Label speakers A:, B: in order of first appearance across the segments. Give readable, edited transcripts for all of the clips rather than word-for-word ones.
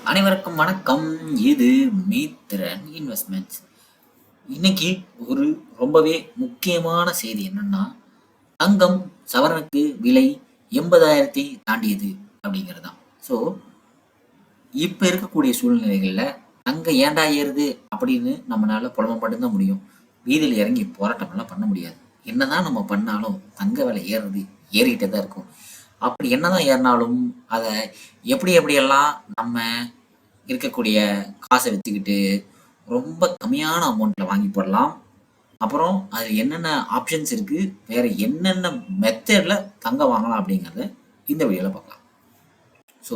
A: அனைவருக்கும் வணக்கம். இது மித்ரன் இன்வெஸ்ட்மெண்ட்ஸ். இன்னைக்கு ஒரு ரொம்பவே முக்கியமான செய்தி என்னன்னா, தங்கம் சவரனுக்கு விலை 80,000 தாண்டியது அப்படிங்கிறதுதான். ஸோ இப்போ இருக்கக்கூடிய சூழ்நிலைகள்ல தங்கம் ஏன்டா ஏறுது அப்படின்னு நம்மளால புலம்ப மட்டும்தான் முடியும். வீதியில் இறங்கி போராட்டம் எல்லாம் பண்ண முடியாது. என்னதான் நம்ம பண்ணாலும் தங்க விலை ஏறிக்கிட்டே தான் இருக்கும். அப்படி என்னதான் ஏறினாலும் அதை எப்படியெல்லாம் நம்ம இருக்கக்கூடிய காசை வச்சுக்கிட்டு ரொம்ப கம்மியான அமௌண்ட்டில் வாங்கி போடலாம். அப்புறம் அது என்னென்ன ஆப்ஷன்ஸ் இருக்குது, வேறு என்னென்ன மெத்தடில் தங்கம் வாங்கலாம் அப்படிங்கிறத இந்த வீடியோவில் பார்க்கலாம். ஸோ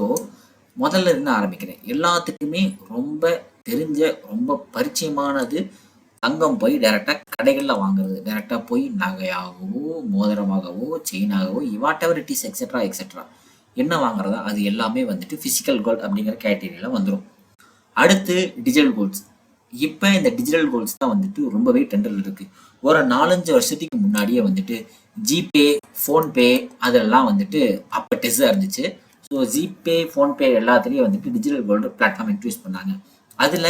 A: முதல்ல இருந்து ஆரம்பிக்கிறேன். எல்லாத்துக்குமே ரொம்ப தெரிஞ்ச ரொம்ப பரிச்சயமானது தங்கம் போய் டைரெக்டாக கடைகளில் வாங்குறது. டைரெக்டாக போய் நகையாகவோ மோதிரமாகவோ செயினாகவோ whatever it is etcetera என்ன வாங்குறதா அது எல்லாமே வந்துட்டு ஃபிசிக்கல் கோல்டு அப்படிங்கிற கேட்டகரியில் வந்துடும். அடுத்து டிஜிட்டல் கோல்ட்ஸ். இப்போ இந்த டிஜிட்டல் கோல்ட்ஸ் தான் வந்துட்டு ரொம்பவே ட்ரெண்டில் இருக்குது. ஒரு 4-5 வருஷத்துக்கு முன்னாடியே வந்துட்டு ஜிபே, ஃபோன்பே அதெல்லாம் வந்துட்டு அப்போ டெஸ்ஸாக இருந்துச்சு. ஸோ ஜிபே, ஃபோன்பே எல்லாத்துலேயும் வந்துட்டு டிஜிட்டல் கோல்டு பிளாட்ஃபார்ம் இன்ட்ரடியூஸ் பண்ணாங்க. அதில்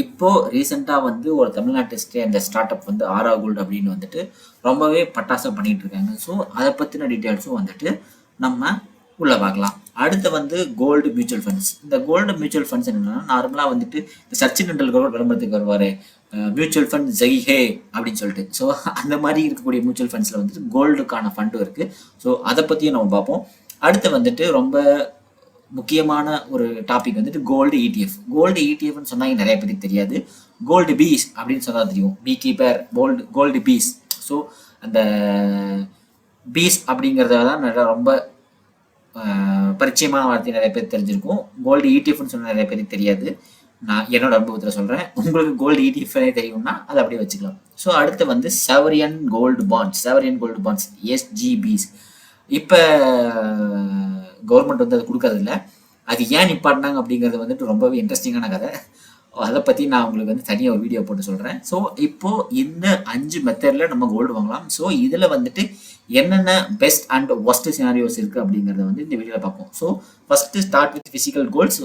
A: இப்போது ரீசெண்டாக வந்து ஒரு தமிழ்நாட்டு அந்த ஸ்டார்ட் அப் வந்து ஆரா கோல்டு அப்படின்னு வந்துட்டு ரொம்பவே பட்டாசாக பண்ணிகிட்டு இருக்காங்க. ஸோ அதை பற்றின டீட்டெயில்ஸும் வந்துட்டு நம்ம உள்ளே பார்க்கலாம். அடுத்து வந்து கோல்டு மியூச்சுவல் ஃபண்ட்ஸ். இந்த கோல்டு மியூச்சுவல் ஃபண்ட்ஸ் என்னென்னா, நார்மலாக வந்துட்டு இந்த சச்சின் டெண்டுல்கர் விளம்பரத்துக்கு வருவார், மியூச்சுவல் ஃபண்ட் ஜெய்ஹே அப்படின்னு சொல்லிட்டு. ஸோ அந்த மாதிரி இருக்கக்கூடிய மியூச்சுவல் ஃபண்ட்ஸில் வந்துட்டு கோல்டுக்கான ஃபண்டும் இருக்குது. ஸோ அதை பற்றியும் நம்ம பார்ப்போம். அடுத்து வந்துட்டு ரொம்ப முக்கியமான ஒரு டாபிக் வந்துட்டு கோல்டு இடிஎஃப். கோல்டு இடிஎஃப்னு சொன்னாங்க நிறைய பேருக்கு தெரியாது. கோல்டு பீஸ் அப்படின்னு சொன்னால் தெரியும், be keeper gold peace. So அந்த பீஸ் அப்படிங்கிறத தான் ரொம்ப பரிச்சயமான வார்த்தை நிறைய பேர் தெரிஞ்சிருக்கும். கோல்டு இடிஎஃப்னு சொன்னால் நிறைய பேருக்கு தெரியாது. நான் என்னோட அனுபவத்தில் சொல்கிறேன். உங்களுக்கு கோல்டு இடிஎஃப்னே தெரியும்னா அதை அப்படியே வச்சுக்கலாம். ஸோ அடுத்து வந்து செவரியன் கோல்டு பாண்ட்ஸ் எஸ்ஜிபிஸ். இப்போ கவர்மெண்ட் வந்து அது கொடுக்கறதில்ல. அது ஏன் நிப்பாட்டினாங்க அப்படிங்கிறது வந்துட்டு ரொம்பவே இன்ட்ரெஸ்டிங்கான கதை. அதை பற்றி நான் உங்களுக்கு வந்து தனியாக ஒரு வீடியோ போட்டு சொல்கிறேன். ஸோ இப்போது இந்த 5 மெத்தடில் நம்ம கோல்டு வாங்கலாம். ஸோ இதில் வந்துட்டு என்னென்ன பெஸ்ட் அண்ட் ஒஸ்ட் சினாரியோஸ் இருக்குது அப்படிங்கிறத வந்து இந்த வீடியோவில் பார்ப்போம். So first start with physical golds.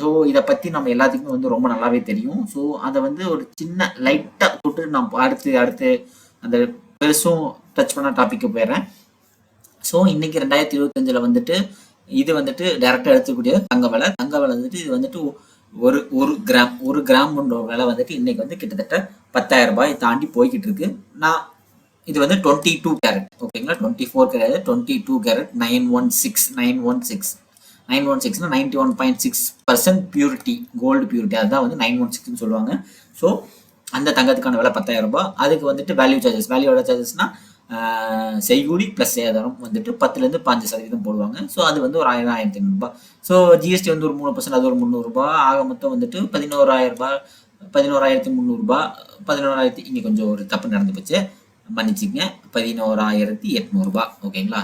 A: So இதை பற்றி நம்ம எல்லாத்துக்குமே வந்து ரொம்ப நல்லாவே தெரியும். ஸோ அதை வந்து ஒரு சின்ன லைட்டாக தொட்டு நான் அடுத்து அந்த பெருசும் டச் பண்ண டாப்பிக்கு போயிடுறேன். ஸோ இன்றைக்கி 2025 வந்துட்டு இது வந்துட்டு டைரெக்டாக எடுத்துக்கூடிய தங்க விலை வந்துட்டு இது வந்துட்டு ஒரு கிராம் விலை வந்துட்டு இன்னைக்கு வந்து கிட்டத்தட்ட 10,000 ரூபாய் தாண்டி போய்கிட்டு இருக்கு. நான் இது வந்து 22 கேரட், ஓகேங்களா, 24 கிடையாது, 22 கேரட் 916 91.6% பியூரிட்டி, கோல்டு பியூரிட்டி, அதுதான் வந்து 916 சொல்லுவாங்க. ஸோ அந்த தங்கத்துக்கான விலை 10,000 ரூபாய். அதுக்கு வந்துட்டு வேல்யூவோட சார்ஜஸ்னா செய்கூலி ப்ளஸ் சேதாரம் வந்துட்டு 10-15% போடுவாங்க. ஸோ அது வந்து ஒரு 1,500 ரூபாய். ஸோ ஜிஎஸ்டி வந்து ஒரு 3%, அது ஒரு 300 ரூபாய். ஆக மொத்தம் வந்துட்டு 11,000 ரூபாய், 11,300 ரூபாய், 11,000 இங்கே கொஞ்சம் ஒரு தப்பு நடந்து போச்சு, மன்னிச்சிங்க, 11,800 ரூபாய், ஓகேங்களா.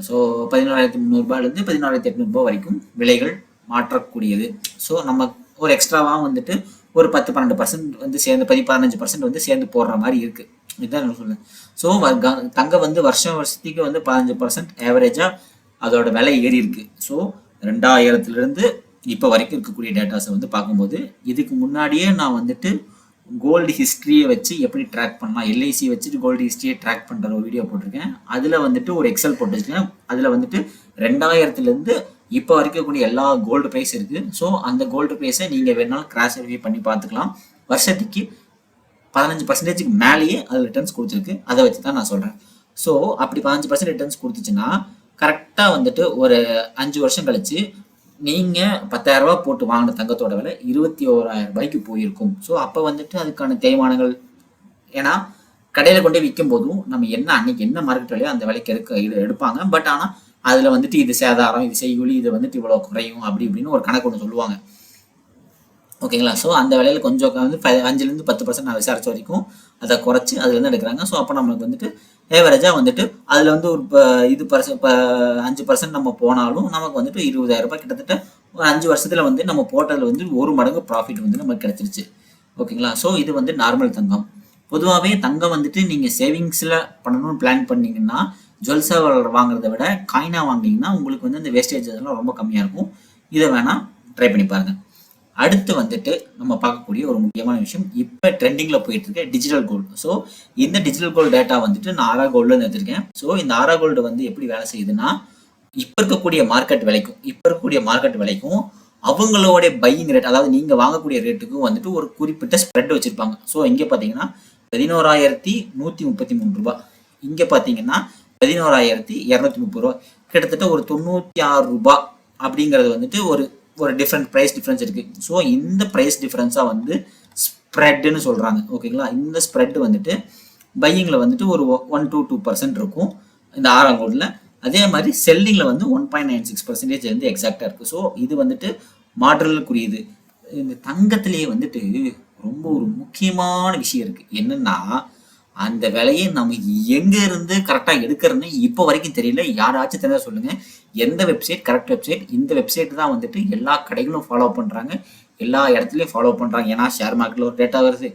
A: ஸோ 11,300 ரூபாயிலேருந்து 11,800 ரூபாய் வரைக்கும் விலைகள் மாற்றக்கூடியது. ஸோ நம்ம ஒரு எக்ஸ்ட்ராவாக வந்துட்டு ஒரு 10-12% வந்து சேர்ந்து 15% வந்து சேர்ந்து போடுற மாதிரி இருக்குது. இதுதான் நான் சொல்லுவேன். ஸோ தங்கம் வந்து வருஷத்துக்கு வந்து 15% ஆவரேஜாக அதோட விலை ஏறி இருக்கு. ஸோ 2000 இப்போ வரைக்கும் இருக்கக்கூடிய டேட்டாஸை வந்து பார்க்கும்போது, இதுக்கு முன்னாடியே நான் வந்துட்டு கோல்டு ஹிஸ்ட்ரியை வச்சு எப்படி ட்ராக் பண்ணலாம், எல்ஐசி வச்சுட்டு கோல்டு ஹிஸ்ட்ரியை ட்ராக் பண்ணுற ஒரு வீடியோ போட்டிருக்கேன். அதில் வந்துட்டு ஒரு எக்ஸல் போட்டு வச்சுருக்கேன். அதில் வந்துட்டு 2000 இப்போ வரைக்கும் இருக்கக்கூடிய எல்லா கோல்டு ப்ரைஸ் இருக்குது. ஸோ அந்த கோல்டு ப்ரைஸை நீங்கள் வேணாலும் கிராஸ் வெரிஃபை பண்ணி பார்த்துக்கலாம். வருஷத்துக்கு 15% மேலேயே அது ரிட்டர்ன்ஸ் கொடுத்துருக்கு. அதை வச்சு தான் நான் சொல்கிறேன். ஸோ அப்படி 15% ரிட்டர்ன்ஸ் கொடுத்துச்சுன்னா கரெக்டாக வந்துட்டு ஒரு 5 வருஷம் கழிச்சு நீங்கள் 10,000 ரூபா போட்டு வாங்கின தங்கத்தோட விலை 21,000 ரூபாய்க்கு போயிருக்கும். ஸோ அப்போ வந்துட்டு அதுக்கான தேய்மானங்கள், ஏன்னா கடையில் கொண்டு விற்கும் போதும் நம்ம அன்னைக்கு என்ன மார்க்கெட் விலையோ அந்த விலைக்கு எடுப்பாங்க. பட் ஆனால் அதில் வந்துட்டு இது சேதாரம், இது செய்கூலி, இது வந்துட்டு இவ்வளோ குறையும் அப்படி இப்படின்னு ஒரு கணக்கு ஒன்று சொல்லுவாங்க, ஓகேங்களா. ஸோ அந்த விலையில் கொஞ்சம் வந்து 5-10% நான் விசாரிச்ச வரைக்கும் அதை குறைச்சி அதுலேருந்து எடுக்கிறாங்க. ஸோ அப்போ நம்மளுக்கு வந்துட்டு ஏவரேஜாக வந்துட்டு அதில் வந்து ஒரு 5% நம்ம போனாலும் நமக்கு வந்துட்டு 20,000 ரூபாய் கிட்டத்தட்ட ஒரு 5 வருஷத்தில் வந்து நம்ம போட்டதில் வந்து 1 மடங்கு ப்ராஃபிட் வந்து நமக்கு கிடைச்சிருச்சு, ஓகேங்களா. ஸோ இது வந்து நார்மல் தங்கம். பொதுவாகவே தங்கம் வந்துட்டு நீங்கள் சேவிங்ஸில் பண்ணணும்னு பிளான் பண்ணிங்கன்னா ஜுவல்ஸாக வாங்குறத விட காயினாக வாங்கினீங்கன்னா உங்களுக்கு வந்து இந்த வேஸ்டேஜ் அதெல்லாம் ரொம்ப கம்மியாக இருக்கும். இதை வேணால் ட்ரை பண்ணி பாருங்கள். அடுத்து வந்துட்டு நம்ம பார்க்கக்கூடிய ஒரு முக்கியமான விஷயம், இப்போ ட்ரெண்டிங்கில் போயிட்டு இருக்க டிஜிட்டல் கோல்டு. ஸோ இந்த டிஜிட்டல் கோல்டு டேட்டா வந்துட்டு நான் ஆரா கோல்டுன்னு எடுத்திருக்கேன். ஸோ இந்த ஆரா கோல்டு வந்து எப்படி வேலை செய்யுதுன்னா, இப்போ இருக்கக்கூடிய மார்க்கெட் விலைக்கும் அவங்களோட பையிங் ரேட், அதாவது நீங்கள் வாங்கக்கூடிய ரேட்டுக்கும் வந்துட்டு ஒரு குறிப்பிட்ட ஸ்ப்ரெட் வச்சுருப்பாங்க. ஸோ இங்கே பார்த்தீங்கன்னா 11,133 ரூபா, இங்கே பார்த்தீங்கன்னா 11,230 ரூபா, கிட்டத்தட்ட ஒரு 96 ரூபா அப்படிங்கிறது வந்துட்டு ஒரு ஒரு ப்ரைஸ் டிஃப்ரென்ஸ் இருக்குது. ஸோ இந்த ப்ரைஸ் டிஃப்ரென்ஸாக வந்து ஸ்ப்ரெட்டுன்னு சொல்கிறாங்க. ஓகேங்களா, இந்த ஸ்ப்ரெட் வந்துட்டு பையிங்கில் வந்துட்டு ஒரு 1 to 2% இருக்கும் இந்த ஆரா கோல்டில். அதே மாதிரி செல்லிங்கில் வந்து 1.96% வந்து எக்ஸாக்டாக இருக்குது. ஸோ இது வந்துட்டு மாற்றலுக்குரியது. இந்த தங்கத்திலேயே வந்துட்டு ரொம்ப ஒரு முக்கியமான விஷயம் இருக்குது. என்னென்னா, அந்த விலையை நம்ம எங்கேருந்து கரெக்டாக எடுக்கிறதுன்னு இப்போ வரைக்கும் தெரியல. யாராச்சும் தெரிஞ்சா சொல்லுங்கள், எந்த வெப்சைட் கரெக்ட் வெப்சைட்? இந்த வெப்சைட் தான் வந்துட்டு எல்லா கடைகளும் ஃபாலோ பண்ணுறாங்க, எல்லா இடத்துலையும் ஃபாலோ பண்ணுறாங்க. ஏன்னா ஷேர் மார்க்கெட்டில் ஒரு டேட்டா வருது,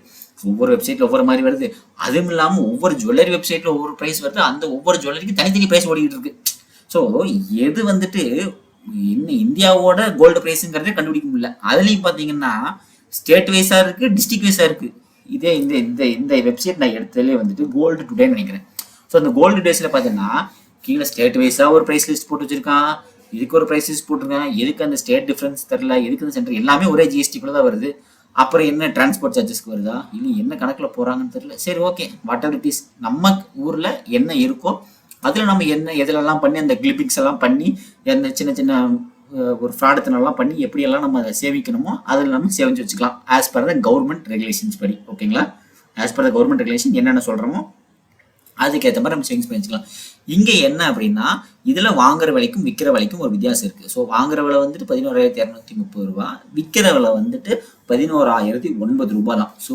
A: ஒவ்வொரு வெப்சைட்டில் ஒவ்வொரு மாதிரி வருது. அதுவும் இல்லாமல் ஒவ்வொரு ஜுவல்லரி வெப்சைட்டில் ஒவ்வொரு ப்ரைஸ் வருது, அந்த ஒவ்வொரு ஜுவல்லரிக்கும் தனித்தனி ப்ரைஸ் ஓடிக்கிட்டு இருக்கு. ஸோ எது வந்துட்டு இன்னும் இந்தியாவோட கோல்டு ப்ரைஸுங்கிறதே கண்டுபிடிக்க முடியல. அதுலேயும் பார்த்தீங்கன்னா ஸ்டேட் வைஸாக இருக்குது, டிஸ்ட்ரிக்ட் வைஸாக இருக்குது. இதே இந்த இந்த இந்த வெப்சைட் நான் எடுத்ததுலேயே வந்துட்டு கோல்டு டுடேன்னு நினைக்கிறேன். ஸோ அந்த கோல்டு டேஸில் பார்த்தீங்கன்னா கீழே ஸ்டேட் வைஸாக ஒரு ப்ரைஸ் லிஸ்ட் போட்டு வச்சுருக்கான், இதுக்கு ஒரு ப்ரைஸ் லிஸ்ட் போட்டிருக்கான். எதுக்கு அந்த ஸ்டேட் டிஃப்ரென்ஸ் தெரில, எதுக்கு அந்த சென்டர் எல்லாமே ஒரே ஜிஎஸ்டிக்குள்ளே தான் வருது. அப்புறம் என்ன டிரான்ஸ்போர்ட் சார்ஜஸ்க்கு வருதா, இல்லை என்ன கணக்கில் போகிறாங்கன்னு தெரியல. சரி, okay, what ever it is, நம்ம ஊரில் என்ன இருக்கோ அதில் நம்ம என்ன எதுலெல்லாம் பண்ணி அந்த கிளிப்பிங்ஸ் எல்லாம் பண்ணி எந்த சின்ன சின்ன ஒரு ஃப்ராடுத்தனெல்லாம் பண்ணி எப்படியெல்லாம் நம்ம அதை சேவிக்கணுமோ அதில் நம்ம சேவிச்சு வச்சுக்கலாம் as per the government regulations படி. ஓகேங்களா, as per the government regulation என்னென்ன சொல்கிறோமோ அதுக்கேற்ற மாதிரி நம்ம சேவிங்ஸ் பண்ணி வச்சுக்கலாம். இங்கே என்ன அப்படின்னா, இதில் வாங்குற விலைக்கும் விற்கிற விலைக்கும் ஒரு வித்தியாசம் இருக்குது. ஸோ வாங்குற விலை வந்துட்டு 11,230 ரூபா, விற்கிற விலை வந்துட்டு 11,009 ரூபா தான். ஸோ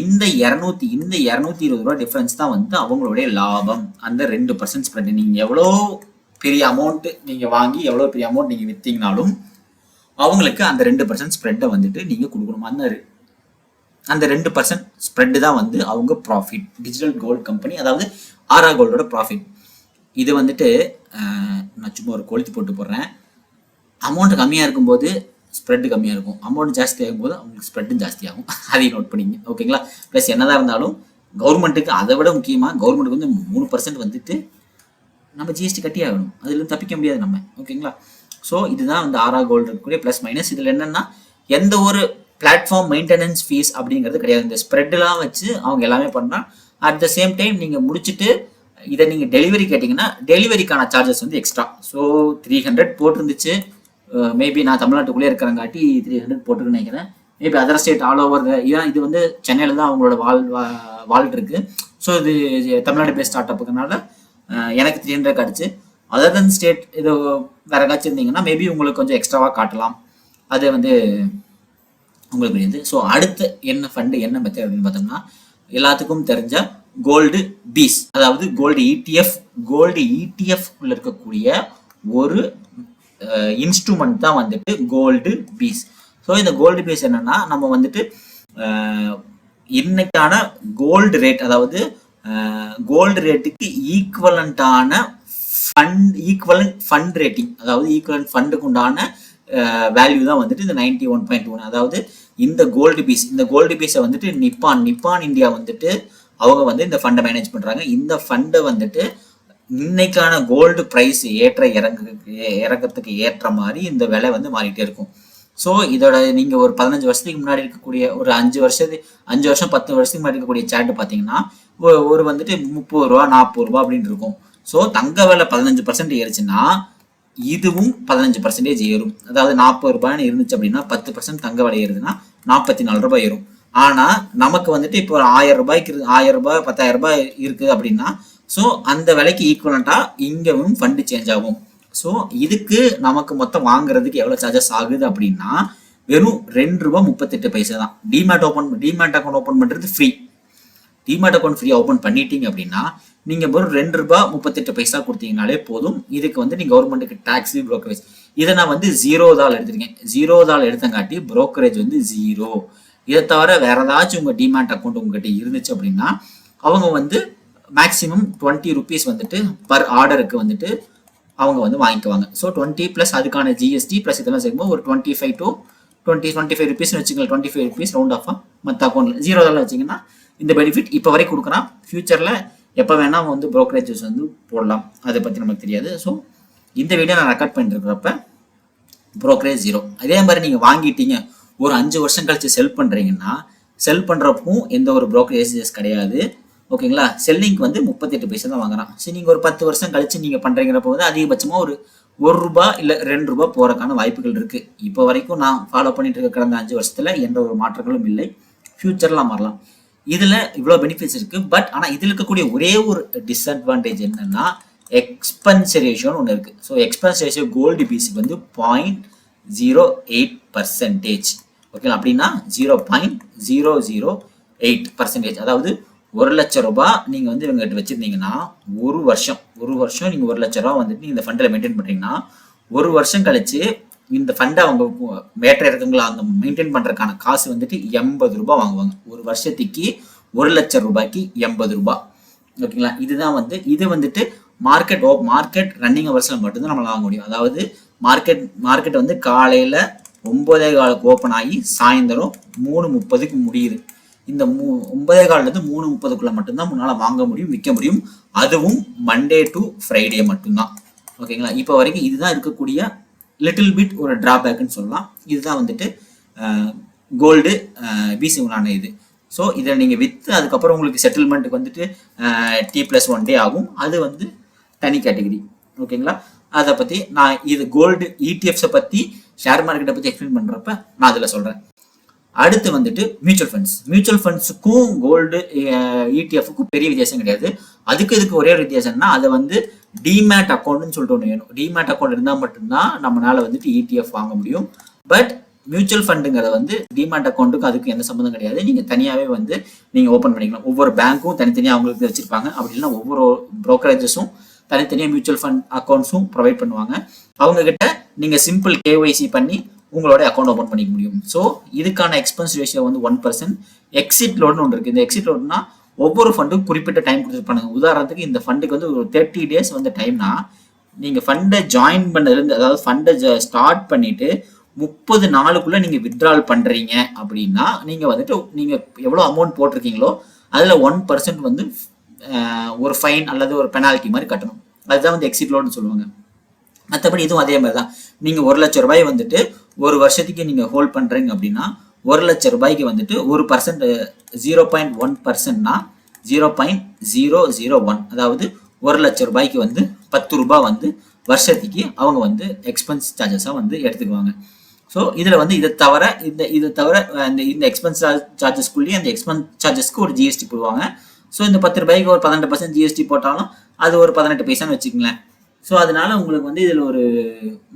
A: இந்த 220 ரூபா டிஃப்ரென்ஸ் தான் வந்து அவங்களுடைய லாபம். அந்த 2% ஸ்ப்ரெட். நீங்கள் எவ்வளோ பெரிய அமௌண்ட்டு நீங்கள் வாங்கி எவ்வளோ பெரிய அமௌண்ட் நீங்கள் விற்றீங்கனாலும் அவங்களுக்கு அந்த 2% ஸ்ப்ரெட்டை வந்துட்டு நீங்கள் கொடுக்கணும். அந்த 2% ஸ்ப்ரெட்டு தான் வந்து அவங்க ப்ராஃபிட். டிஜிட்டல் கோல்டு கம்பெனி, அதாவது ஆரா கோல்டோட ப்ராஃபிட். இது வந்துட்டு நான் சும்மா ஒரு கொளுத்தி போட்டு போடுறேன். அமௌண்ட் கம்மியாக இருக்கும்போது ஸ்ப்ரெட்டு கம்மியாக இருக்கும், அமௌண்ட் ஜாஸ்தி ஆகும்போது அவங்களுக்கு ஸ்ப்ரெட்டும் ஜாஸ்தியாகும். அதையும் நோட் பண்ணிங்க. ஓகேங்களா, ப்ளஸ் என்னதான் இருந்தாலும் கவர்மெண்ட்டுக்கு அதை விட முக்கியமாக கவர்மெண்ட்டுக்கு வந்து 3% வந்துட்டு நம்ம ஜிஎஸ்டி கட்டி ஆகணும், அதுலேருந்து தப்பிக்க முடியாது நம்ம. ஓகேங்களா, ஸோ இதுதான் வந்து ஆரா கோல்டு இருக்கக்கூடிய ப்ளஸ் மைனஸ். இதில் என்னென்னா, எந்த ஒரு பிளாட்ஃபார்ம் மெயின்டெனன்ஸ் ஃபீஸ் அப்படிங்கிறது கிடையாது. இந்த ஸ்ப்ரெட்லாம் வச்சு அவங்க எல்லாமே பண்ணுறான். அட் த சேம் டைம் நீங்கள் முடிச்சுட்டு இதை நீங்கள் டெலிவரி கேட்டிங்கன்னா டெலிவரிக்கான சார்ஜஸ் வந்து எக்ஸ்ட்ரா. ஸோ 300 போட்டிருந்துச்சு. மேபி நான் தமிழ்நாட்டுக்குள்ளே இருக்கிறங்காட்டி 300 போட்டுருன்னு நினைக்கிறேன். Maybe other state all over இதான். இது வந்து சென்னையில் தான் அவங்களோட வால்ட் இருக்குது. ஸோ இது தமிழ்நாடு பேஸ்ட் ஸ்டார்ட் அப்புக்குனால எனக்கு 300 கிடச்சி. அதர் தென் ஸ்டேட் இது வேறு ஏதாச்சும் இருந்தீங்கன்னா மேபி உங்களுக்கு கொஞ்சம் எக்ஸ்ட்ராவாக காட்டலாம். அது வந்து உங்களுக்கு புரியுது. ஸோ அடுத்து என்ன ஃபண்டு என்ன மெத்தட் அப்படின்னு பார்த்தோம்னா, எல்லாத்துக்கும் தெரிஞ்ச கோல்டு பீஸ், அதாவது கோல்டு இடிஎஃப் உள்ள இருக்கக்கூடிய ஒரு இன்ஸ்ட்ருமெண்ட் தான் வந்துட்டு கோல்டு பீஸ். ஸோ இந்த கோல்டு பீஸ் என்னன்னா, நம்ம வந்துட்டு இன்னைக்கான கோல்டு ரேட், அதாவது கோல்டு ரேட்டுக்கு ஈக்குவலண்டான ஃபண்ட் ரேட்டிங், அதாவது ஈக்குவலண்ட் ஃபண்டுக்கு உண்டான வேல்யூ தான் வந்துட்டு இந்த 91.1. அதாவது இந்த கோல்டு பீஸை வந்துட்டு நிப்பான் இந்தியா வந்துட்டு அவங்க வந்து இந்த ஃபண்டை மேனேஜ் பண்ணுறாங்க. இந்த ஃபண்டை வந்துட்டு இன்னைக்கான கோல்டு ப்ரைஸ் இறக்கத்துக்கு ஏற்ற மாதிரி இந்த விலை வந்து மாறிட்டே இருக்கும். ஸோ இதோட நீங்கள் ஒரு 15 வருஷத்துக்கு முன்னாடி இருக்கக்கூடிய ஒரு 5 வருஷம் 10 வருஷத்துக்கு முன்னாடி இருக்கக்கூடிய சார்ட் பார்த்தீங்கன்னா ஒரு வந்துட்டு 30 ரூபா 40 ரூபா அப்படின்னு இருக்கும். ஸோ தங்க விலை 15% ஏறுச்சுன்னா இதுவும் 15% ஏறும். அதாவது 40 ரூபாய்னு இருந்துச்சு அப்படின்னா 10% தங்க விலை ஏறுதுன்னா 44 ரூபாய் ஏறும். ஆனால் நமக்கு வந்துட்டு இப்போ 1000 ரூபாய்க்கு 1000 ரூபாய் 10,000 ரூபாய் இருக்குது அப்படின்னா ஸோ அந்த விலைக்கு ஈக்குவலண்ட்டாக இங்கேவும் ஃபண்டு சேஞ்ச் ஆகும். ஸோ இதுக்கு நமக்கு மொத்தம் வாங்குறதுக்கு எவ்வளோ சார்ஜஸ் ஆகுது அப்படின்னா வெறும் 2 ரூபா 38 பைசா தான். டிமேட் அக்கௌண்ட் ஓப்பன் பண்ணுறது free. Demat account free open பண்ணிட்டீங்க அப்படின்னா நீங்கள் வெறும் 2 ரூபா 38 பைசா கொடுத்தீங்கனாலே போதும். இதுக்கு வந்து நீங்கள் கவர்மெண்ட்டுக்கு டேக்ஸு ப்ரோக்கரேஜ் இதை நான் வந்து 0 தாள் எடுத்திருக்கேன். 0 தாள் எடுத்தங்காட்டி ப்ரோக்கரேஜ் வந்து 0. இதை தவிர வேற ஏதாச்சும் உங்கள் டிமேட் அக்கௌண்ட் உங்ககிட்ட இருந்துச்சு அப்படின்னா அவங்க வந்து மேக்ஸிமம் 20 rupees வந்துட்டு பர் ஆர்டருக்கு வந்துட்டு அவங்க வந்து வாங்கிக்குவாங்க. ஸோ 20 + அதுக்கான ஜிஎஸ்டி ப்ளஸ் இதெல்லாம் சேர்க்கும்போது ஒரு 25 to 25 ருபீஸ்னு வச்சுக்கோங்க, 25 ருபீஸ் ரவுண்ட் ஆஃபாக மற்ற அக்கௌண்ட்டில் 0 தான் வச்சிங்கன்னா இந்த பெனிஃபிட் இப்போ வரைக்கும் கொடுக்குறான். ஃபியூச்சரில் எப்போ வேணால் வந்து ப்ரோக்கரேஜஸ் வந்து போடலாம், அதை பற்றி நமக்கு தெரியாது. ஸோ இந்த வீடியோ நான் ரெக்கார்ட் பண்ணிருக்கிறப்ப ப்ரோக்கரேஜ் 0. அதே மாதிரி நீங்கள் வாங்கிட்டீங்க ஒரு 5 வருஷம் கழிச்சு செல் பண்ணுறீங்கன்னா செல் பண்ணுறப்பவும் எந்த ஒரு ப்ரோக்கரேஜஸ் கிடையாது. ஓகேங்களா? செல்லிங்க்கு வந்து 38 பைசா தான் வாங்குறான். சரி, நீங்கள் ஒரு 10 வருஷம் கழிச்சு நீங்கள் பண்ணுறீங்கிறப்ப வந்து அதிகபட்சமாக ஒரு ₹1 இல்லை ₹2 போகிறக்கான வாய்ப்புகள் இருக்குது. இப்போ வரைக்கும் நான் ஃபாலோ பண்ணிட்டு இருக்க கடந்த 5 வருஷத்தில் எந்த ஒரு மாற்றங்களும் இல்லை. ஃபியூச்சர்லாம் மாறலாம். இதில் இவ்வளோ பெனிஃபிட்ஸ் இருக்குது. பட் ஆனால் இதில் இருக்கக்கூடிய ஒரே ஒரு டிஸ்அட்வான்டேஜ் என்னன்னா எக்ஸ்பென்ஸ் ரேஷியோன்னு ஒன்று இருக்குது. ஸோ எக்ஸ்பென்ஸ் ரேஷியோ கோல்டு பிசிக்கு வந்து 0.08%. ஓகேங்களா? அப்படின்னா 0.008%. அதாவது ₹1,00,000 நீங்கள் வந்து இவங்ககிட்ட வச்சுருந்தீங்கன்னா ஒரு வருஷம் நீங்கள் ₹1,00,000 வந்துட்டு இந்த ஃபண்டில் மெயின்டைன் பண்ணுறீங்கன்னா ஒரு வருஷம் கழிச்சு இந்த ஃபண்டை அவங்க வேட்டை இருக்குங்களா அந்த மெயின்டைன் பண்ணுறதுக்கான காசு வந்துட்டு ₹80 வாங்குவாங்க. ஒரு வருஷத்துக்கு ₹1,00,000 ₹80. ஓகேங்களா? இதுதான் வந்து இது வந்துட்டு மார்க்கெட் ரன்னிங் ஹவர்ஸில் மட்டும்தான் நம்மளால் வாங்க முடியும். அதாவது மார்க்கெட் வந்து காலையில் 9:15 ஓப்பன் ஆகி சாயந்தரம் 3:30 முடியுது. இந்த 9:15 3:30 மட்டும்தான் முன்னால் வாங்க முடியும், விற்க முடியும். அதுவும் மண்டே டு ஃப்ரைடே மட்டும்தான். ஓகேங்களா? இப்போ வரைக்கும் இதுதான் இருக்கக்கூடிய லிட்டில் பிட் ஒரு டிராபேக்னு சொல்லலாம். இதுதான் வந்துட்டு கோல்டு பிசி உண்டான இது. ஸோ இதை நீங்கள் விற்று அதுக்கப்புறம் உங்களுக்கு செட்டில்மெண்ட்டுக்கு வந்துட்டு T+1 டே ஆகும். அது வந்து தனி கேட்டகரி. ஓகேங்களா? அதை பற்றி நான் இது கோல்டு இடிஎஃப்ஸை பற்றி ஷேர் மார்க்கெட்டை பற்றி எக்ஸ்பிளைன் பண்ணுறப்ப நான் அதில் சொல்கிறேன். அடுத்து வந்துட்டு மியூச்சுவல் ஃபண்ட்ஸுக்கும் கோல்டு இடிஎஃப்க்கும் பெரிய வித்தியாசம் கிடையாது. இதுக்கு ஒரே ஒரு வித்தியாசம்னா அதை வந்து டிமேட் அக்கௌண்ட்னு சொல்லிட்டு ஒன்று வேணும். டிமேட் அக்கௌண்ட் இருந்தால் மட்டும்தான் நம்மளால வந்துட்டு இடிஎஃப் வாங்க முடியும். பட் மியூச்சுவல் ஃபண்டுங்கிறத வந்து டிமேட் அக்கௌண்ட்டுக்கு அதுக்கு எந்த சம்மந்தம் கிடையாது. நீங்கள் தனியாகவே வந்து நீங்கள் ஓப்பன் பண்ணிக்கலாம். ஒவ்வொரு பேங்க்கும் தனித்தனியாக அவங்களுக்கு வச்சுருப்பாங்க. அப்படி இல்லைன்னா ஒவ்வொரு ப்ரோக்கரேஜஸும் தனித்தனியாக மியூச்சுவல் ஃபண்ட் அக்கௌண்ட்ஸும் ப்ரொவைட் பண்ணுவாங்க. அவங்ககிட்ட நீங்கள் சிம்பிள் கேஒய்சி பண்ணி உங்களோட அக்கௌண்ட் ஓப்பன் பண்ணிக்க முடியும். ஸோ இதுக்கான எக்ஸ்பென்ஸ் ரேஷியோ வந்து 1%. எக்ஸிட் லோடுன்னு ஒன்று இருக்குது. இந்த எக்ஸிட் லோடுனா ஒவ்வொரு ஃபண்டுக்கும் குறிப்பிட்ட டைம் கொடுத்துருப்பாங்க. உதாரணத்துக்கு இந்த ஃபண்டுக்கு வந்து ஒரு 30 days வந்து டைம்னா நீங்கள் ஃபண்டை ஜாயின் பண்ணதுலேருந்து, அதாவது ஃபண்டை ஸ்டார்ட் பண்ணிட்டு 30 நாளுக்குள்ளே நீங்கள் வித்ட்ரால் பண்ணுறீங்க அப்படின்னா நீங்கள் வந்துட்டு நீங்கள் எவ்வளோ அமௌண்ட் போட்டிருக்கீங்களோ அதில் 1% வந்து ஒரு ஃபைன் அல்லது ஒரு பெனால்ட்டி மாதிரி கட்டணும். அதுதான் வந்து எக்ஸிட் லோடுன்னு சொல்லுவாங்க. மற்றபடி இதுவும் அதே மாதிரி தான். நீங்கள் ₹1,00,000 வந்துட்டு ஒரு வருஷத்துக்கு நீங்கள் ஹோல்ட் பண்ணுறீங்க அப்படின்னா ₹1,00,000 வந்துட்டு 1% 0.1%னா 0.001, அதாவது ₹1,00,000 வந்து ₹10 வந்து வருஷத்துக்கு அவங்க வந்து எக்ஸ்பென்ஸ் சார்ஜஸாக வந்து எடுத்துக்குவாங்க. ஸோ இதில் வந்து இதை தவிர இந்த எக்ஸ்பென்ஸ் சார்ஜஸ்க்குள்ளேயே அந்த எக்ஸ்பென்ஸ் சார்ஜஸ்க்கு ஒரு ஜிஎஸ்டி போடுவாங்க. ஸோ இந்த ₹10 ஒரு 18% ஜிஎஸ்டி போட்டாலும் அது ஒரு 18 பைசான்னு வச்சுக்கங்களேன். ஸோ அதனால உங்களுக்கு வந்து இதில் ஒரு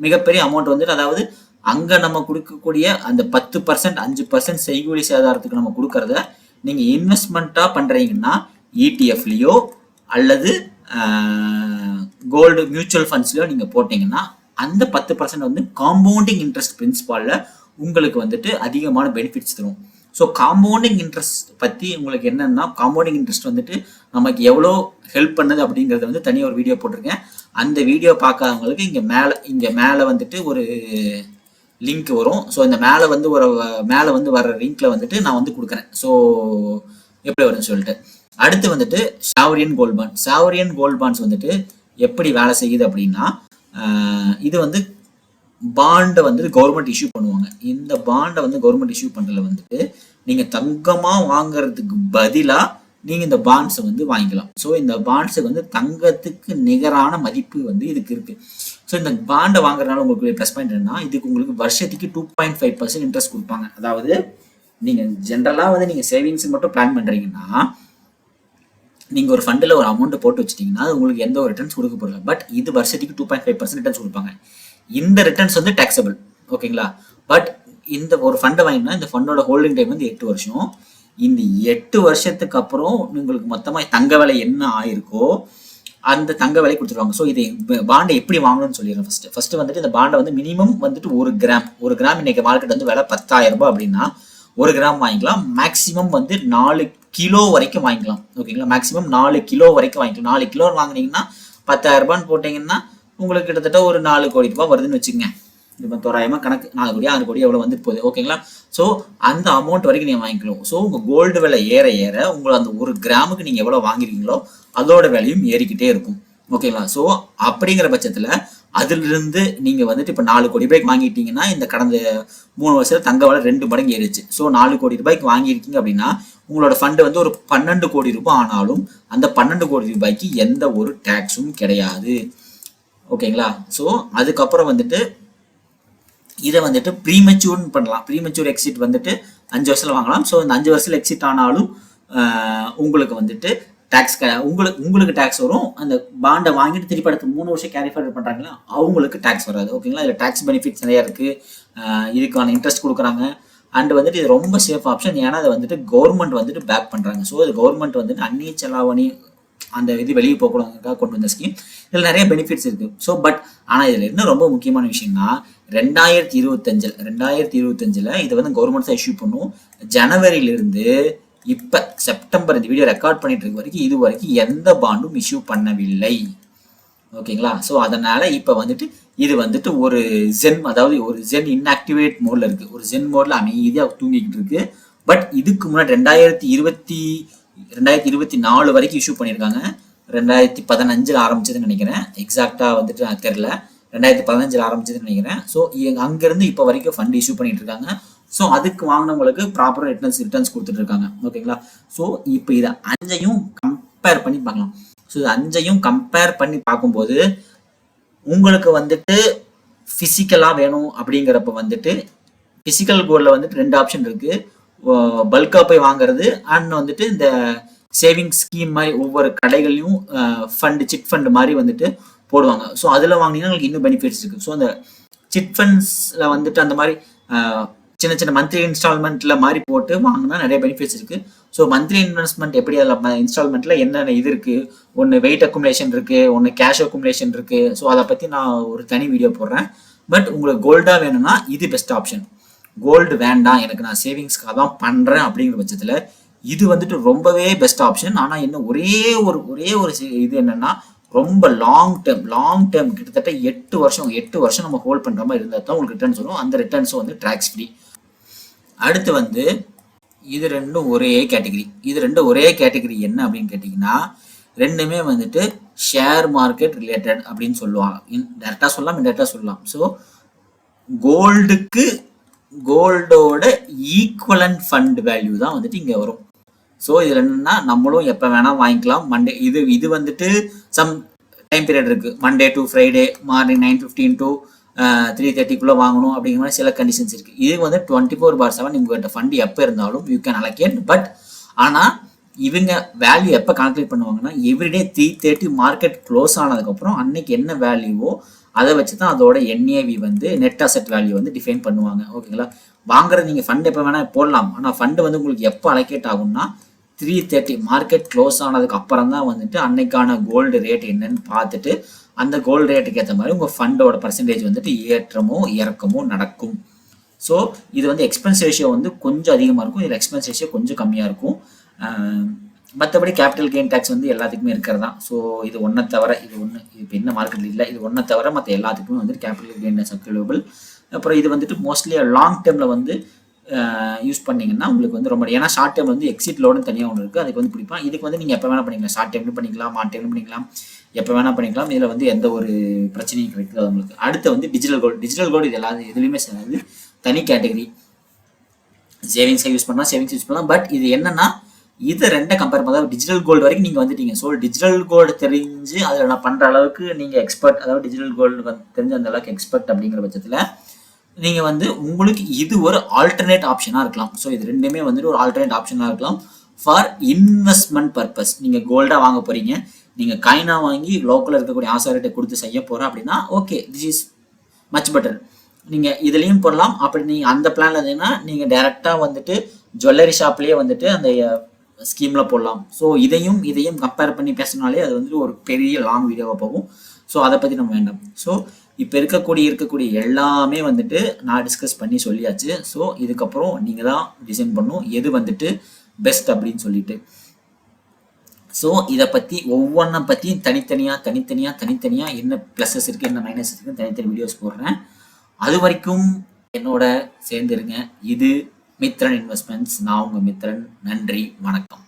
A: மிகப்பெரிய அமௌண்ட் வந்துட்டு, அதாவது அங்கே நம்ம கொடுக்கக்கூடிய அந்த 10% 5% செய்கூலி சேதாரத்துக்கு நம்ம கொடுக்கறத நீங்கள் இன்வெஸ்ட்மெண்ட்டாக பண்ணுறீங்கன்னா இடிஎஃப்லேயோ அல்லது கோல்டு மியூச்சுவல் ஃபண்ட்ஸ்லையோ நீங்கள் போட்டிங்கன்னா அந்த 10% வந்து காம்பவுண்டிங் இன்ட்ரெஸ்ட் பிரின்சிபாலில் உங்களுக்கு வந்துட்டு அதிகமான பெனிஃபிட்ஸ் தரும். ஸோ காம்பவுண்டிங் இன்ட்ரெஸ்ட் பற்றி உங்களுக்கு என்னென்னா, காம்பவுண்டிங் இன்ட்ரெஸ்ட் வந்துட்டு நமக்கு எவ்வளோ ஹெல்ப் பண்ணுது அப்படிங்கிறத வந்து தனியாக ஒரு வீடியோ போட்டிருக்கேன். அந்த வீடியோ பார்க்காதவங்களுக்கு இங்கே மேலே வந்துட்டு ஒரு லிங்க் வரும். ஸோ இந்த மேலே வந்து வர லிங்க்ல வந்துட்டு நான் வந்து கொடுக்குறேன். ஸோ எப்படி வரும்னு சொல்லிட்டு அடுத்து வந்துட்டு சாவரியன் கோல்ட் பாண்ட்ஸ் வந்துட்டு எப்படி வேலை செய்யுது அப்படின்னா, இது வந்து பாண்டை வந்து கவர்மெண்ட் இஷ்யூ பண்ணுவாங்க. இந்த பாண்டை வந்து கவர்மெண்ட் இஷ்யூ பண்ணுறதுல வந்துட்டு நீங்கள் தங்கமாக வாங்குறதுக்கு பதிலாக நீங்கள் இந்த பாண்ட்ஸை வந்து வாங்கிக்கலாம். ஸோ இந்த பாண்ட்ஸுக்கு வந்து தங்கத்துக்கு நிகரான மதிப்பு வந்து இதுக்கு இருக்குது. ஸோ இந்த பாண்டை வாங்குறதுனால உங்களுக்கு ப்ளஸ் பாயிண்ட் என்னன்னா, இதுக்கு உங்களுக்கு வருஷத்துக்கு 2.5% இன்ட்ரெஸ்ட் கொடுப்பாங்க. அதாவது நீங்கள் ஜென்ரலாக வந்து நீங்கள் சேவிங்ஸ் மட்டும் பிளான் பண்ணுறீங்கன்னா நீங்கள் ஒரு ஃபண்டில் ஒரு அமௌண்ட்டை போட்டு வச்சிட்டிங்கன்னா அது உங்களுக்கு எந்த ஒரு ரிட்டர்ன்ஸ் கொடுக்க போகல. பட் இது வருஷத்துக்கு 2.5% ரிட்டர்ன்ஸ் கொடுப்பாங்க. இந்த ரிட்டர்ன்ஸ் வந்து டேக்ஸபிள். ஓகேங்களா? பட் இந்த ஒரு ஃபண்டை வாங்கினா இந்த ஃபண்டோட ஹோல்டிங் டைம் வந்து 8 வருஷம். இந்த 8 வருஷத்துக்கு அப்புறம் உங்களுக்கு மொத்தமாக தங்க விலை என்ன ஆயிருக்கோ அந்த தங்க விலை கொடுத்துருவாங்க. ஸோ இது பாண்டை எப்படி வாங்கணும்னு சொல்லிடுறேன். ஃபர்ஸ்ட் வந்துட்டு இந்த பாண்டை வந்து மினிமம் வந்துட்டு ஒரு கிராம் இன்னைக்கு மார்க்கெட் வந்து விலை ₹10,000 அப்படின்னா 1 கிராம் வாங்கிக்கலாம். மேக்ஸிமம் வந்து 4 கிலோ வரைக்கும் வாங்கிக்கலாம். ஓகேங்களா? மேக்ஸிமம் 4 கிலோ வரைக்கும் வாங்கிக்கலாம். 4 கிலோ வாங்கினீங்கன்னா ₹10,000 போட்டிங்கன்னா உங்களுக்கு கிட்டத்தட்ட ஒரு ₹4 கோடி வருதுன்னு வச்சுக்கோங்க. இப்போ தோராயமாக கணக்கு 4 கோடி 6 கோடி எவ்வளோ வந்து போகுது ஓகேங்களா. ஸோ அந்த அமௌண்ட் வரைக்கும் நீங்கள் வாங்கிக்கலாம். ஸோ உங்கள் கோல்டு விலை ஏற ஏற உங்களை அந்த 1 கிராமுக்கு நீங்கள் எவ்வளோ வாங்கிருக்கீங்களோ அதோட விலையும் ஏறிக்கிட்டே இருக்கும் ஓகேங்களா. ஸோ அப்படிங்கிற பட்சத்தில் அதிலிருந்து நீங்கள் வந்துட்டு இப்போ 4 கோடி ரூபாய்க்கு வாங்கிட்டீங்கன்னா இந்த கடந்த 3 வருஷத்துல தங்க விலை 2 மடங்கு ஏறிச்சு. ஸோ 4 கோடி ரூபாய்க்கு வாங்கியிருக்கீங்க அப்படின்னா உங்களோட ஃபண்டு வந்து ஒரு 12 கோடி ரூபாய் ஆனாலும் அந்த 12 கோடி ரூபாய்க்கு எந்த ஒரு டேக்ஸும் கிடையாது ஓகேங்களா. ஸோ அதுக்கப்புறம் வந்துட்டு இதை வந்துட்டு ப்ரீமெச்சூர்னு பண்ணலாம். ப்ரீமெச்சூர் எக்ஸிட் வந்துட்டு 5 வருஷத்துல வாங்கலாம். ஸோ இந்த 5 வருஷத்துல எக்ஸிட் ஆனாலும் உங்களுக்கு வந்துட்டு டேக்ஸ் உங்களுக்கு டேக்ஸ் வரும். அந்த பாண்டை வாங்கிட்டு திருப்பி அடுத்து 3 வருஷம் கேரி ஃபார்வர்ட் பண்ணுறாங்களா அவங்களுக்கு டேக்ஸ் வராது ஓகேங்களா. இதில் டேக்ஸ் பெனிஃபிட்ஸ் நிறையா இருக்குது. இதுக்கான இன்ட்ரெஸ்ட் கொடுக்குறாங்க. அண்ட் வந்துட்டு இது ரொம்ப சேஃப் ஆப்ஷன். ஏன்னா அதை வந்துட்டு கவர்மெண்ட் வந்துட்டு பேக் பண்ணுறாங்க. ஸோ இது கவர்மெண்ட் வந்துட்டு அந்நிய செலாவணி அந்த இது வெளியே போகக்கூடாதுக்காக கொண்டு வந்த ஸ்கீம். இதில் நிறைய பெனிஃபிட்ஸ் இருக்குது. ஸோ பட் ஆனால் இதில் என்ன ரொம்ப முக்கியமான விஷயம்னா 2025 இதை வந்து கவர்மெண்ட் தான் இஷ்யூ பண்ணும். ஜனவரியிலிருந்து இப்போ செப்டம்பர் இந்த வீடியோ ரெக்கார்ட் பண்ணிட்டு இருக்க வரைக்கும் இது வரைக்கும் எந்த பாண்டும் இஷ்யூ பண்ணவில்லை ஓகேங்களா. ஸோ அதனால இப்போ வந்துட்டு இது வந்துட்டு ஒரு அதாவது ஒரு இன்ஆக்டிவேட் மோட்ல இருக்கு. ஒரு மோட்ல அமைதியாக தூங்கிக்கிட்டு இருக்கு. பட் இதுக்கு முன்னாடி 2024 வரைக்கும் இஷ்யூ பண்ணியிருக்காங்க. 2015 ஆரம்பிச்சதுன்னு நினைக்கிறேன். எக்ஸாக்டா வந்துட்டு நான் தெரியல. 2015 ஆரம்பிச்சதுன்னு நினைக்கிறேன். ஸோ அங்கிருந்து இப்போ வரைக்கும் ஃபண்ட் இஷ்யூ பண்ணிட்டு இருக்காங்க. ஸோ அதுக்கு வாங்கினவங்களுக்கு ப்ராப்பராக ரிட்டர்ன்ஸ் கொடுத்துட்டு இருக்காங்க ஓகேங்களா. ஸோ இப்போ இதை 5ஐயும் கம்பேர் பண்ணி பார்க்கலாம். ஸோ இது 5ஐயும் கம்பேர் பண்ணி பார்க்கும்போது உங்களுக்கு வந்துட்டு ஃபிசிக்கலாக வேணும் அப்படிங்கிறப்ப வந்துட்டு ஃபிசிக்கல் கோல்டில் வந்துட்டு 2 ஆப்ஷன் இருக்கு. பல்காக போய் வாங்குறது அண்ட் வந்துட்டு இந்த சேவிங் ஸ்கீம் மாதிரி ஒவ்வொரு கடைகளையும் சிட் ஃபண்ட் மாதிரி வந்துட்டு போடுவாங்க. ஸோ அதில் வாங்கினீங்கன்னா உங்களுக்கு இன்னும் பெனிஃபிட்ஸ் இருக்குது. ஸோ அந்த சிட் ஃபண்ட்ஸில் வந்துட்டு அந்த மாதிரி சின்ன சின்ன மந்த்லி இன்ஸ்டால்மெண்ட்ல மாதிரி போட்டு வாங்கினா நிறைய பெனிஃபிட்ஸ் இருக்குது. ஸோ மந்த்லி இன்வெஸ்ட்மெண்ட் எப்படி அதில் இன்ஸ்டால்மெண்ட்ல என்னென்ன இது இருக்குது, ஒன்று வெயிட் அக்குமுலேஷன் இருக்குது, ஒன்று கேஷ் அக்குமுலேஷன் இருக்குது. ஸோ அதை பற்றி நான் ஒரு தனி வீடியோ போடுறேன். பட் உங்களுக்கு கோல்டாக வேணும்னா இது பெஸ்ட் ஆப்ஷன். கோல்டு வேண்டாம் எனக்கு நான் சேவிங்ஸ்க்காக தான் பண்ணுறேன் அப்படிங்கிற பட்சத்தில் இது வந்துட்டு ரொம்பவே பெஸ்ட் ஆப்ஷன். ஆனால் இன்னும் ஒரே ஒரு இது என்னன்னா ரொம்ப லாங் டேர்ம் கிட்டத்தட்ட 8 வருஷம் நம்ம ஹோல்ட் பண்ணுற மாதிரி இருந்தால் தான் உங்களுக்கு ரிட்டர்ன்ஸ் வரும். அந்த ரிட்டர்ன்ஸும் வந்து டேக்ஸ் ஃப்ரீ. அடுத்து வந்து இது ரெண்டும் ஒரே கேட்டகரி என்ன அப்படின்னு கேட்டிங்கன்னா ரெண்டுமே வந்துட்டு ஷேர் மார்க்கெட் ரிலேட்டட் அப்படின்னு சொல்லுவாங்க. டேரெக்டாக சொல்லலாம், இன்டெரக்டாக சொல்லலாம். ஸோ கோல்டோட ஈக்குவலன்ட் ஃபண்ட் வேல்யூ தான் வந்துட்டு இங்கே வரும். ஸோ இதில் என்னன்னா நம்மளும் எப்போ வேணால் வாங்கிக்கலாம். மண்டே இது வந்துட்டு சம் டைம் பீரியட் இருக்குது. Monday to Friday morning 9:15 to 3:30 வாங்கணும் அப்படிங்கிற மாதிரி சில கண்டிஷன்ஸ் இருக்குது. இது வந்து 24/7 உங்கள்கிட்ட ஃபண்ட் எப்போ இருந்தாலும் யூ கேன் அலோகேட். பட் ஆனால் இவங்க வேல்யூ எப்போ கால்குலேட் பண்ணுவாங்கன்னா எவ்ரிடே 3:30 மார்க்கெட் க்ளோஸ் ஆனதுக்கப்புறம் அன்னைக்கு என்ன வேல்யூவோ அதை வச்சு தான் அதோட NAV வந்து நெட் அசெட் வேல்யூ வந்து டிஃபைன் பண்ணுவாங்க ஓகேங்களா. வாங்குறது நீங்கள் ஃபண்ட் எப்போ வேணால் போடலாம். ஆனால் ஃபண்டு வந்து உங்களுக்கு எப்போ அலோகேட் ஆகும்னா 3:30 மார்க்கெட் க்ளோஸ் ஆனதுக்கு அப்புறம் தான் வந்துட்டு அன்னைக்கான கோல்டு ரேட் என்னன்னு பார்த்துட்டு அந்த கோல்டு ரேட்டுக்கு ஏற்ற மாதிரி உங்கள் ஃபண்டோட பர்சன்டேஜ் வந்துட்டு ஏற்றமோ இறக்கமோ நடக்கும். ஸோ இது வந்து எக்ஸ்பென்ஸ் ரேஷியோ வந்து கொஞ்சம் அதிகமாக இருக்கும். இதில் எக்ஸ்பென்ஸ் ரேஷியோ கொஞ்சம் கம்மியாக இருக்கும். மற்றபடி கேபிட்டல் கெயின் டேக்ஸ் வந்து எல்லாத்துக்குமே இருக்கிறது தான். ஸோ இது ஒன்றை தவிர இது இப்போ என்ன மார்க்கெட்டில் இல்லை, இது ஒன்றை தவிர மற்ற எல்லாத்துக்குமே வந்துட்டு கேபிட்டல் கெயின் டேக்ஸ் அப்ளிகபிள். அப்புறம் இது வந்துட்டு மோஸ்ட்லி லாங் டேர்மில் வந்து யூஸ் பண்ணிங்கன்னா உங்களுக்கு வந்து ரொம்ப, ஏன்னா ஷார்ட் டைம் வந்து எக்ஸிட் லோடுன்னு தனியாக ஒன்று இருக்குது, அதுக்கு வந்து பிடிப்பான். இதுக்கு வந்து நீங்கள் எப்போ வேணால் பண்ணிக்கலாம். ஷார்ட் டைம்லையும் பண்ணிக்கலாம், மார்ட் டைம்லையும் பண்ணிக்கலாம், எப்போ வேணால் பண்ணிக்கலாம். இதில் வந்து எந்த ஒரு பிரச்சனையும் கிடைக்காது உங்களுக்கு. அடுத்து வந்து டிஜிட்டல் கோல்டு இது எதுலையுமே சேராது, தனி கேட்டகரி. சேவிங்ஸாக யூஸ் பண்ணலாம். பட் இது என்னன்னா இதை ரெண்டை கம்பேர் பண்ணால் டிஜிட்டல் கோல்டு வரைக்கும் நீங்கள் வந்துட்டீங்க. ஸோ டிஜிட்டல் கோல்டு தெரிஞ்சு அதில் நான் பண்ணுற அளவுக்கு நீங்கள் எக்ஸ்பர்ட், அதாவது டிஜிட்டல் கோல்டு தெரிஞ்ச அந்த அளவுக்கு எக்ஸ்பர்ட் அப்படிங்கிற பட்சத்தில் நீங்கள் வந்து உங்களுக்கு இது ஒரு ஆல்டர்னேட் ஆப்ஷனாக இருக்கலாம். ஸோ இது ரெண்டுமே வந்துட்டு ஒரு ஆல்டர்னேட் ஆப்ஷனாக இருக்கலாம் ஃபார் இன்வெஸ்ட்மெண்ட் பர்பஸ். நீங்கள் கோல்டாக வாங்க போகிறீங்க, நீங்கள் காயினாக வாங்கி லோக்கலில் இருக்கக்கூடிய ஆசாரிட்ட கொடுத்து செய்ய போகிறேன் அப்படின்னா okay, this is much better. நீங்கள் இதுலேயும் போடலாம். அப்படி நீங்கள் அந்த பிளானில் இருந்தீங்கன்னா நீங்கள் டேரெக்டாக வந்துட்டு ஜுவல்லரி ஷாப்லேயே வந்துட்டு அந்த ஸ்கீமில் போடலாம். ஸோ இதையும் கம்பேர் பண்ணி பேசினாலே அது வந்துட்டு ஒரு பெரிய லாங் வீடியோவாக போகும். ஸோ அதை பற்றி நம்ம வேண்டாம். ஸோ இப்போ இருக்கக்கூடிய எல்லாமே வந்துட்டு நான் டிஸ்கஸ் பண்ணி சொல்லியாச்சு. ஸோ இதுக்கப்புறம் நீங்கள் தான் டிசைன் பண்ணணும் எது வந்துட்டு பெஸ்ட் அப்படின்னு சொல்லிட்டு. ஸோ இதை பற்றி ஒவ்வொன்றை பற்றியும் தனித்தனியாக என்ன ப்ளஸஸ் இருக்குது என்ன மைனஸ் இருக்குன்னு தனித்தனி வீடியோஸ் போடுறேன். அது வரைக்கும் என்னோட சேர்ந்துருங்க. இது மித்ரன் இன்வெஸ்ட்மெண்ட்ஸ். நான் உங்க மித்ரன். நன்றி, வணக்கம்.